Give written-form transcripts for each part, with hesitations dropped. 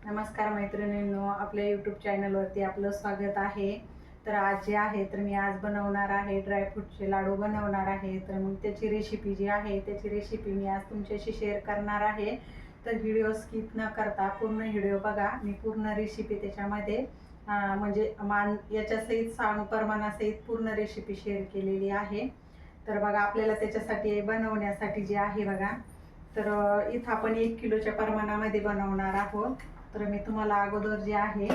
नमस्कार मैत्रिणींनो, आपल्या यूट्यूब चॅनलवरती आपलं स्वागत आहे. तर आज जे आहे तर मी आज बनवणार आहे ड्रायफ्रूटचे लाडू बनवणार आहे. तर मग त्याची रेसिपी जी आहे त्याची रेसिपी मी आज तुमच्याशी शेअर करणार आहे. तर व्हिडिओ स्किप न करता पूर्ण व्हिडिओ बघा. मी पूर्ण रेसिपी त्याच्यामध्ये म्हणजे याच्यासहित प्रमाणासहित पूर्ण रेसिपी शेअर केलेली आहे. तर बघा, आपल्याला त्याच्यासाठी बनवण्यासाठी जे आहे बघा, तर इथं आपण 1 किलोच्या प्रमाणामध्ये बनवणार आहोत. तर मी तुम्हाला अगोदर जे आहे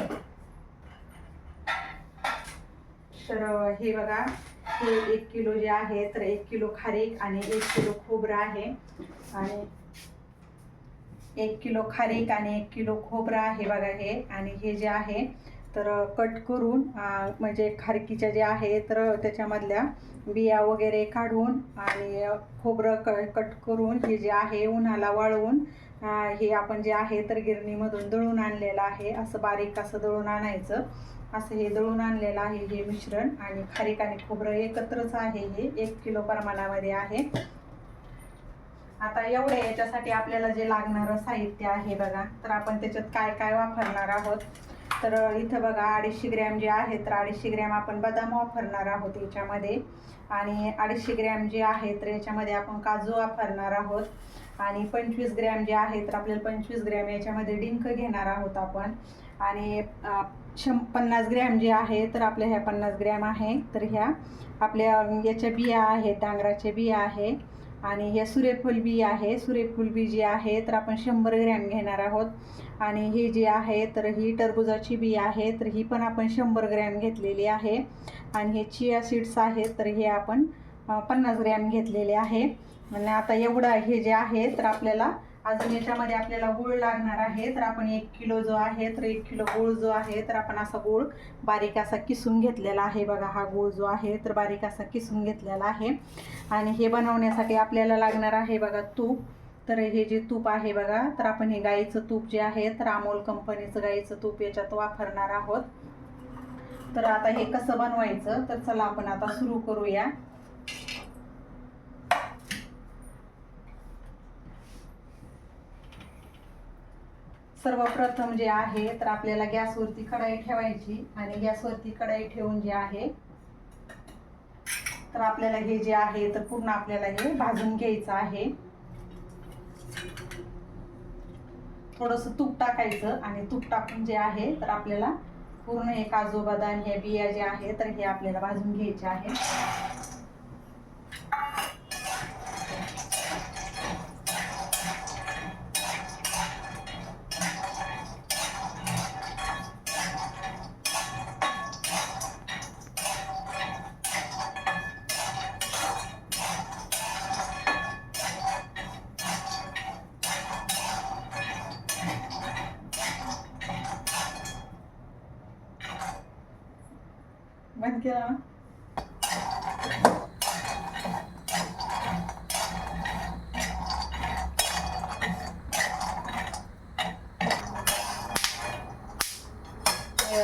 तर हे बघा, हे 1 किलो जे आहे तर 1 किलो खारीक आणि 1 किलो खोबरं आहे. आणि 1 किलो खारीक आणि 1 किलो खोबरं आहे बघा हे. आणि हे जे आहे तर कट करून म्हणजे खारकीच्या जे आहे तर त्याच्यामधल्या बिया वगैरे काढून आणि खोबरं कट करून हे जे आहे उन्हाला वाळवून हे आपण जे आहे तर गिरणीमधून दळून आणलेलं आहे. असं बारीक असं दळून आणायचं. असं हे दळून आणलेलं आहे हे मिश्रण. आणि खारीक आणि खोबरं एकत्रच आहे, हे 1 किलो प्रमाणामध्ये आहे. आता एवढे याच्यासाठी आपल्याला जे लागणारं साहित्य आहे बघा, तर आपण त्याच्यात काय काय वापरणार आहोत. तर इथं बघा 250 ग्रॅम जे आहे तर 250 ग्रॅम आपण बदाम वापरणार आहोत याच्यामध्ये. आणि 250 ग्रॅम जे आहे तर याच्यामध्ये आपण काजू वापरणार आहोत. आणि 25 ग्रॅम जे आहे तर आपल्याला 25 ग्रॅम याच्यामध्ये डिंक घेणार आहोत आपण. आणि 50 ग्रॅम जे आहे तर आपल्या ह्या 50 ग्रॅम आहे तर ह्या आपल्या याच्या बिया आहेत, डांगराच्या बिया आहे. आणि हे सूर्यफूल बी आहे. सूर्यफूल बी जी आहे तर आपण 100 ग्रॅम घेणार आहोत. आणि हे जे आहे तर ही टरबुजाची बी आहे तर ही पण आपण 100 ग्रॅम घेतलेली आहे. आणि हे चिया सीड्स आहेत तर हे आपण 50 ग्रॅम घेतलेले आहे. आणि आता एवढं हे जे आहे तर आपल्याला अजून याच्यामध्ये आपल्याला गूळ लागणार आहे. तर आपण 1 किलो जो आहे तर 1 किलो गूळ जो आहे तर आपण असा गूळ बारीक असा किसून घेतलेला आहे बघा. हा गूळ जो आहे तर बारीक असा किसून घेतलेला आहे. आणि हे बनवण्यासाठी आपल्याला लागणार आहे बघा तूप. तर हे जे तूप आहे बघा तर आपण हे गाईचं तूप जे आहे तर अमोल कंपनीचं गाईचं तूप याच्यात वापरणार आहोत. तर आता हे कसं बनवायचं तर चला आपण आता सुरू करूया. सर्वप्रथम जे आहे तर आपल्याला गॅसवरती कढई ठेवायची. आणि गॅसवरती कढई ठेवून जे आहे तर आपल्याला हे जे आहे तर पूर्ण आपल्याला हे भाजून घ्यायचं आहे. थोडंसं तूप टाकायचं आणि तूप टाकून जे आहे तर आपल्याला पूर्ण हे काजू बदाम हे बिया जे आहे तर हे आपल्याला भाजून घ्यायचे आहे. बंद केला ना.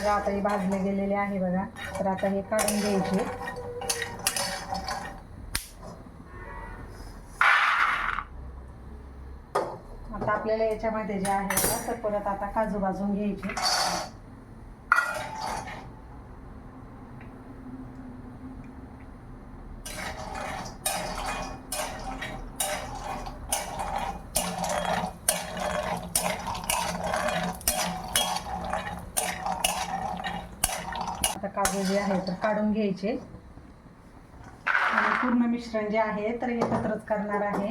आता हे भाजले गेलेले आहे बघा. तर आता हे काढून घ्यायचे. आता आपल्याला याच्यामध्ये जे आहे बघा तर परत आता काजू भाजून घ्यायचे. आता काजू जे आहे तर काढून घ्यायचे. आणि पूर्ण मिश्रण जे आहे तर एकत्रच करणार आहे.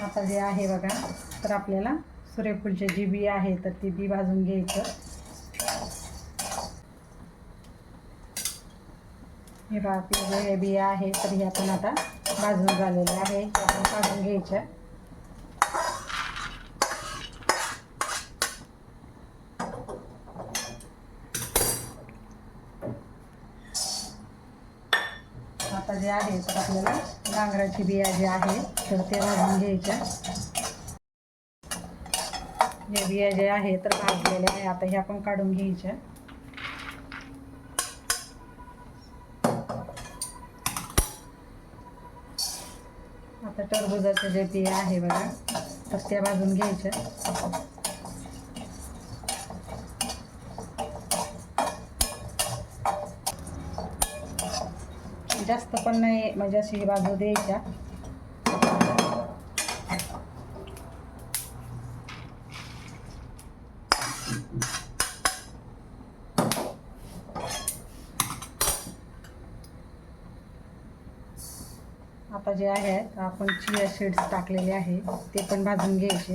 आता जे आहे बघा तर आपल्याला सूर्यफूलची जी बी आहे तर ती बी भाजून घ्यायचं. हे बघा, आपले जे बिया आहे तर हे आपण आता भाजून झालेले आहे आपण काढून घ्यायच्या. आता जे आहे तर आपल्याला डांगराची बिया जे आहे तर ते भाजून घ्यायच्या. हे बिया जे आहे तर भाजलेले आहे आता हे आपण काढून घ्यायच्या. आता टरबुजाचे जे बिया आहे बघा, तर त्या भाजून घ्यायच्या. जास्त पण नाही, म्हणजे अशी बाजू द्यायच्या. आता जे आहे आपण चिया सीड्स टाकलेले आहे ते पण भाजून घ्यायचे.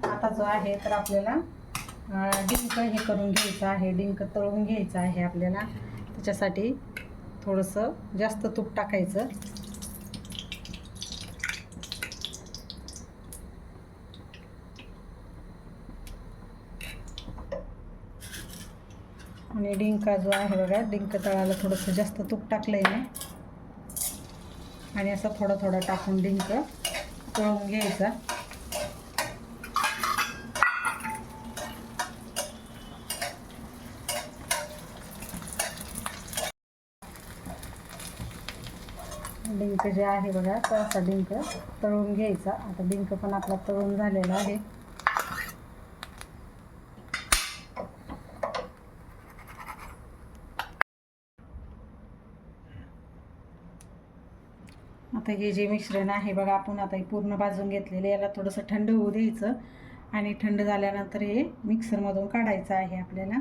आता जो आहे तर आपल्याला डिंक हे करून घ्यायचं आहे, डिंक तळून घ्यायचं आहे आपल्याला. त्याच्यासाठी थोडंसं जास्त तूप टाकायचं. आणि डिंका जो आहे बघा, डिंक तळाला थोडंसं जास्त तूप टाकलंय ना, आणि असं थोडं थोडं टाकून डिंक तळून घ्यायचा. डिंक जे आहे बघा, तर असा डिंक तळून घ्यायचा. आता डिंक पण आपला तळून झालेला आहे. आता हे जे मिश्रण आहे बघा, आपण आता हे पूर्ण भाजून घेतलेले, याला थोडंसं थंड होऊ द्यायचं. आणि थंड झाल्यानंतर हे मिक्सरमधून काढायचं आहे आपल्याला.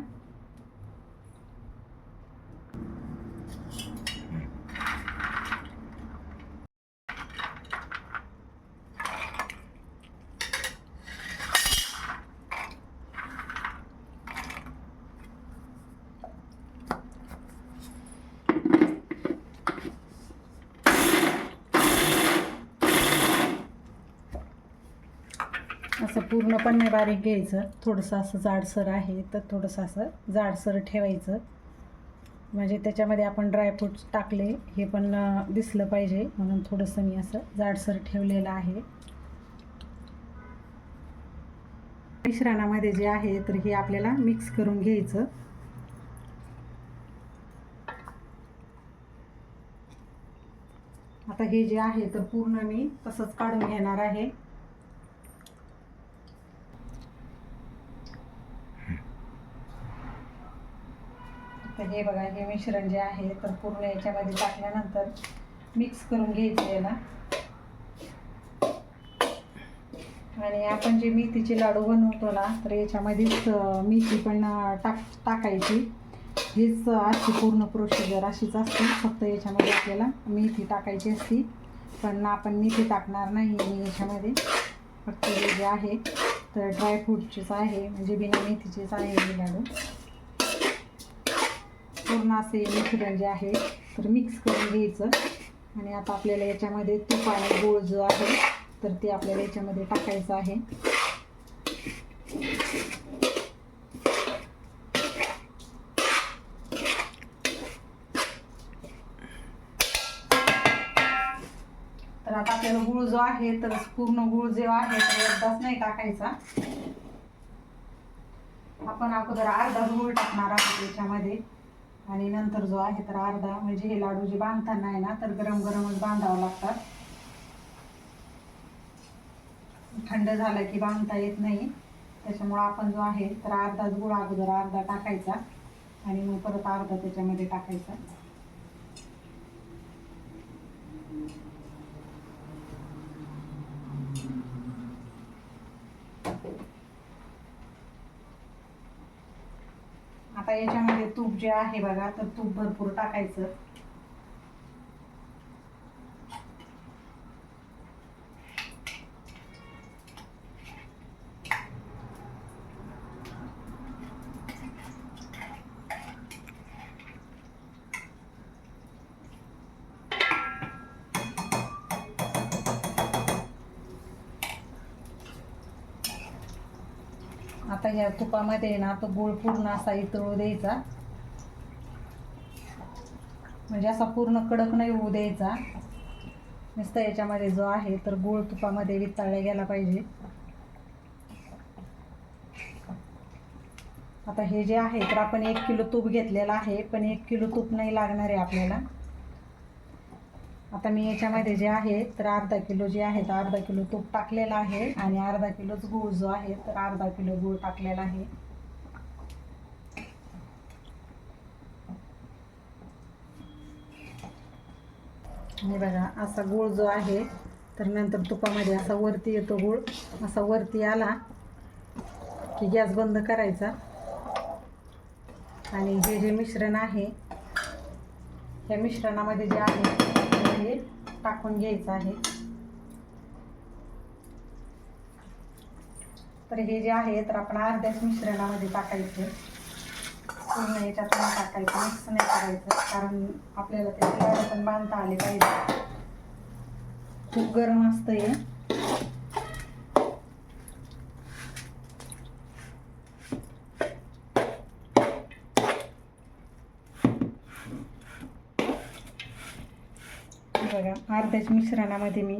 असं पूर्ण पण नाही बारीक घ्यायचं, थोडंसं असं जाडसर आहे तर थोडंसं असं जाडसर ठेवायचं. म्हणजे त्याच्यामध्ये आपण ड्रायफ्रूट्स टाकले हे पण दिसलं पाहिजे, म्हणून थोडंसं मी असं जाडसर ठेवलेलं आहे. मिश्रणामध्ये जे आहे तर हे आपल्याला मिक्स करून घ्यायचं. आता हे जे आहे तर पूर्ण मी तसंच काढून घेणार आहे. तर हे बघा, हे मिश्रण जे आहे तर पूर्ण याच्यामध्ये टाकल्यानंतर मिक्स करून घ्यायचं याला. आणि आपण जे मेथीचे लाडू बनवतो ना, तर याच्यामध्येच मेथी पण टाकायची. हीच अशी पूर्ण प्रोसिजर अशीच असते, फक्त याच्यामध्ये आपल्याला मेथी टाकायची असती. पण आपण मेथी टाकणार नाही मी याच्यामध्ये. फक्त हे जे आहे तर ड्रायफ्रूटचेच आहे, म्हणजे बिना मेथीचेच आहे हे लाडू. पूर्ण असे मिश्रण जे आहे तर मिक्स करून घ्यायचं. आणि आता आपल्याला याच्यामध्ये तूप आणि गूळ जो आहे तर ते आपल्याला याच्यामध्ये टाकायचं आहे. तर आता आपल्याला गूळ जो आहे तर पूर्ण गूळ जो आहे तर एकदाच नाही टाकायचा. आपण अगोदर अर्धा गूळ टाकणार आहोत याच्यामध्ये, आणि नंतर जो आहे तर अर्धा. म्हणजे हे लाडू जे बांधताना आहे ना तर गरम गरमच बांधावं लागतात, थंड झालं की बांधता येत नाही. त्याच्यामुळं आपण जो आहे तर अर्धाच गूळ अगोदर अर्धा टाकायचा, आणि मग परत अर्धा त्याच्यामध्ये टाकायचा. आता याच्यामध्ये तूप जे आहे बघा तर तूप भरपूर टाकायचं. आता या तुपामध्ये ना तो गूळ पूर्ण असा इतळू द्यायचा, म्हणजे असा पूर्ण कडक नाही होऊ द्यायचा. नुसतं याच्यामध्ये जो आहे तर गूळ तुपामध्ये वितळला गेला पाहिजे. आता हे जे आहे तर आपण 1 किलो तूप घेतलेलं आहे, पण 1 किलो तूप नाही लागणार आहे आपल्याला. आता मी याच्यामध्ये जे आहे तर अर्धा किलो जे आहे तर अर्धा किलो तूप टाकलेलं आहे आणि अर्धा किलोच गूळ जो आहे तर अर्धा किलो गूळ टाकलेला आहे. हे बघा असा गूळ जो आहे तर नंतर तुपामध्ये असा वरती येतो गूळ. असा वरती आला की गॅस बंद करायचा आणि हे जे मिश्रण आहे या मिश्रणामध्ये जे आहे हे टाकून घ्यायचं आहे. तर हे जे आहे तर आपण अर्ध्याच मिश्रणामध्ये टाकायचं, पूर्ण याच्यात नाही टाकायचं, मिक्स नाही करायचं, कारण आपल्याला ते लाडू पण बांधता आले पाहिजे. खूप गरम असतं हे. बघा अर्ध्याच मिश्रणामध्ये मी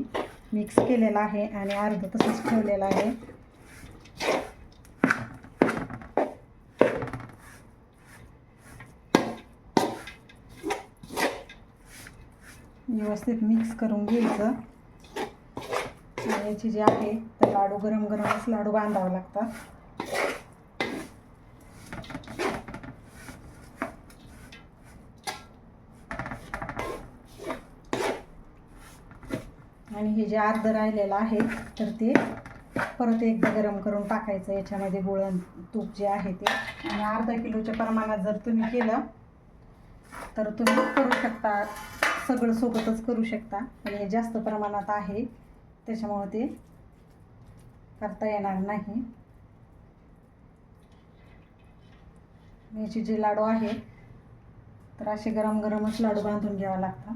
मिक्स केलेलं आहे आणि अर्ध तसंच ठेवलेलं आहे. व्यवस्थित मिक्स करून घ्यायचं. याची जी आहे तर लाडू गरम गरमच लाडू बांधावं लागतात. आणि हे जे अर्ध राहिलेलं आहे तर ते परत एकदा गरम करून टाकायचं याच्यामध्ये गूळ तूप जे आहे ते. आणि अर्धा किलोच्या प्रमाणात जर तुम्ही केलं तर तुम्ही करू शकता, सगळं सोबतच करू शकता. आणि हे जास्त प्रमाणात आहे त्याच्यामुळे ते करता येणार नाही. याचे जे लाडू आहे तर असे गरम गरमच लाडू बांधून घ्यावा लागतात.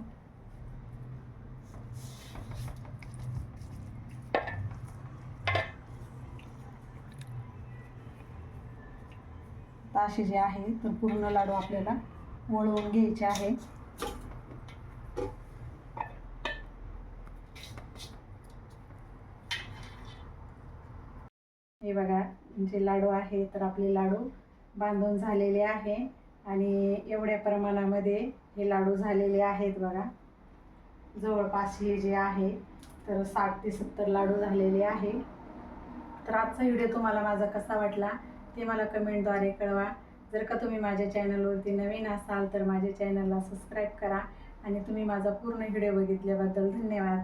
असे जे आहे तर पूर्ण लाडू आपल्याला वळवून घ्यायचे आहे. हे बघा जे लाडू आहे तर आपले लाडू बांधून झालेले आहे आणि एवढ्या प्रमाणामध्ये हे लाडू झालेले आहेत. बघा जवळपास हे जे आहे तर 60 ते 70 लाडू झालेले आहे. तर आजचा व्हिडिओ तुम्हाला माझा कसा वाटला ते मला कमेंटद्वारे कळवा. जर का तुम्ही माझ्या चॅनलवरती नवीन असाल तर माझ्या चॅनलला सबस्क्राईब करा आणि तुम्ही माझा पूर्ण व्हिडिओ बघितल्याबद्दल धन्यवाद.